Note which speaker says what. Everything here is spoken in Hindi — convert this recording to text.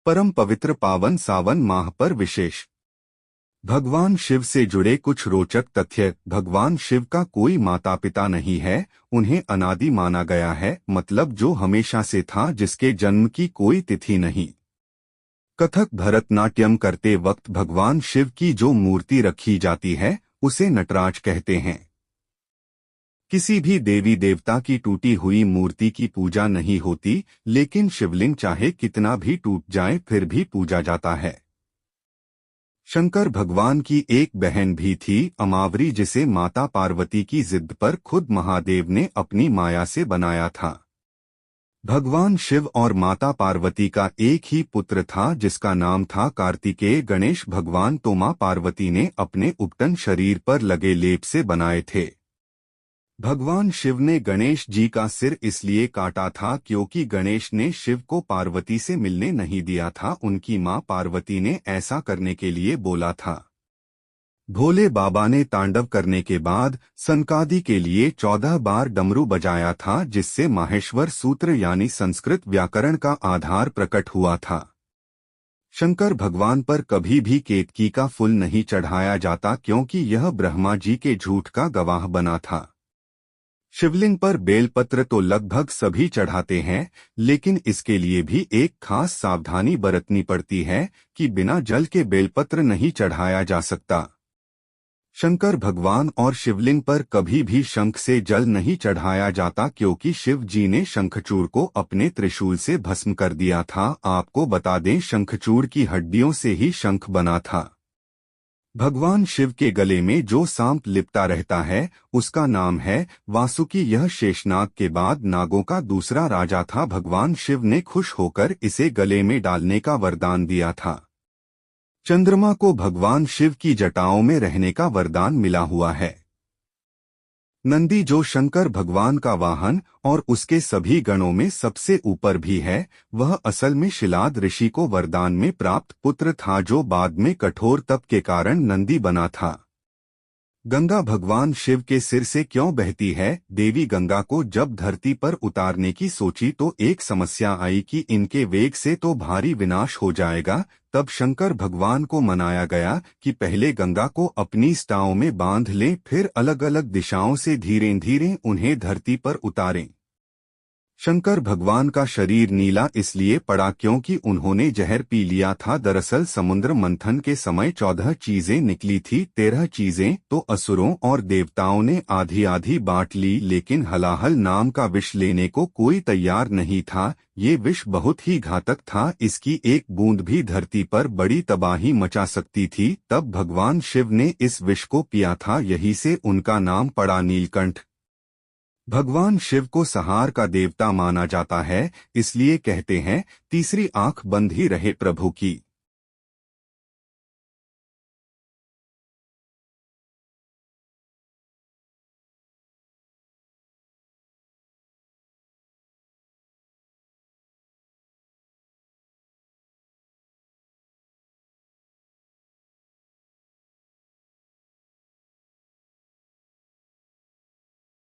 Speaker 1: परम पवित्र पावन सावन माह पर विशेष भगवान शिव से जुड़े कुछ रोचक तथ्य। भगवान शिव का कोई माता पिता नहीं है, उन्हें अनादि माना गया है, मतलब जो हमेशा से था, जिसके जन्म की कोई तिथि नहीं। कथक भरतनाट्यम करते वक्त भगवान शिव की जो मूर्ति रखी जाती है उसे नटराज कहते हैं। किसी भी देवी देवता की टूटी हुई मूर्ति की पूजा नहीं होती, लेकिन शिवलिंग चाहे कितना भी टूट जाए फिर भी पूजा जाता है। शंकर भगवान की एक बहन भी थी, अमावरी, जिसे माता पार्वती की जिद पर खुद महादेव ने अपनी माया से बनाया था। भगवान शिव और माता पार्वती का एक ही पुत्र था जिसका नाम था कार्तिकेय गणेश भगवान, तो मां पार्वती ने अपने उपटन शरीर पर लगे लेप से बनाए थे। भगवान शिव ने गणेश जी का सिर इसलिए काटा था क्योंकि गणेश ने शिव को पार्वती से मिलने नहीं दिया था, उनकी मां पार्वती ने ऐसा करने के लिए बोला था। भोले बाबा ने तांडव करने के बाद सनकादि के लिए 14 बार डमरू बजाया था, जिससे माहेश्वर सूत्र यानी संस्कृत व्याकरण का आधार प्रकट हुआ था। शंकर भगवान पर कभी भी केतकी का फूल नहीं चढ़ाया जाता क्योंकि यह ब्रह्मा जी के झूठ का गवाह बना था। शिवलिंग पर बेलपत्र तो लगभग सभी चढ़ाते हैं, लेकिन इसके लिए भी एक खास सावधानी बरतनी पड़ती है कि बिना जल के बेलपत्र नहीं चढ़ाया जा सकता। शंकर भगवान और शिवलिंग पर कभी भी शंख से जल नहीं चढ़ाया जाता क्योंकि शिव जी ने शंखचूड़ को अपने त्रिशूल से भस्म कर दिया था। आपको बता दें, शंखचूड़ की हड्डियों से ही शंख बना था। भगवान शिव के गले में जो सांप लिपटा रहता है उसका नाम है वासुकी। यह शेषनाग के बाद नागों का दूसरा राजा था। भगवान शिव ने खुश होकर इसे गले में डालने का वरदान दिया था। चंद्रमा को भगवान शिव की जटाओं में रहने का वरदान मिला हुआ है। नंदी, जो शंकर भगवान का वाहन और उसके सभी गणों में सबसे ऊपर भी है, वह असल में शिलाद ऋषि को वरदान में प्राप्त पुत्र था, जो बाद में कठोर तप के कारण नंदी बना था। गंगा भगवान शिव के सिर से क्यों बहती है? देवी गंगा को जब धरती पर उतारने की सोची तो एक समस्या आई कि इनके वेग से तो भारी विनाश हो जाएगा। तब शंकर भगवान को मनाया गया कि पहले गंगा को अपनी स्टाओं में बांध लें, फिर अलग अलग दिशाओं से धीरे धीरे उन्हें धरती पर उतारें। शंकर भगवान का शरीर नीला इसलिए पड़ा क्योंकि उन्होंने जहर पी लिया था। दरअसल समुद्र मंथन के समय 14 चीजें निकली थी। 13 चीजें तो असुरों और देवताओं ने आधी आधी बांट ली, लेकिन हलाहल नाम का विष लेने को कोई तैयार नहीं था। ये विष बहुत ही घातक था, इसकी एक बूंद भी धरती पर बड़ी तबाही मचा सकती थी। तब भगवान शिव ने इस विष को पिया था, यही से उनका नाम पड़ा नीलकंठ। भगवान शिव को संहार का देवता माना जाता है, इसलिए कहते हैं तीसरी आंख बंद ही रहे प्रभु की।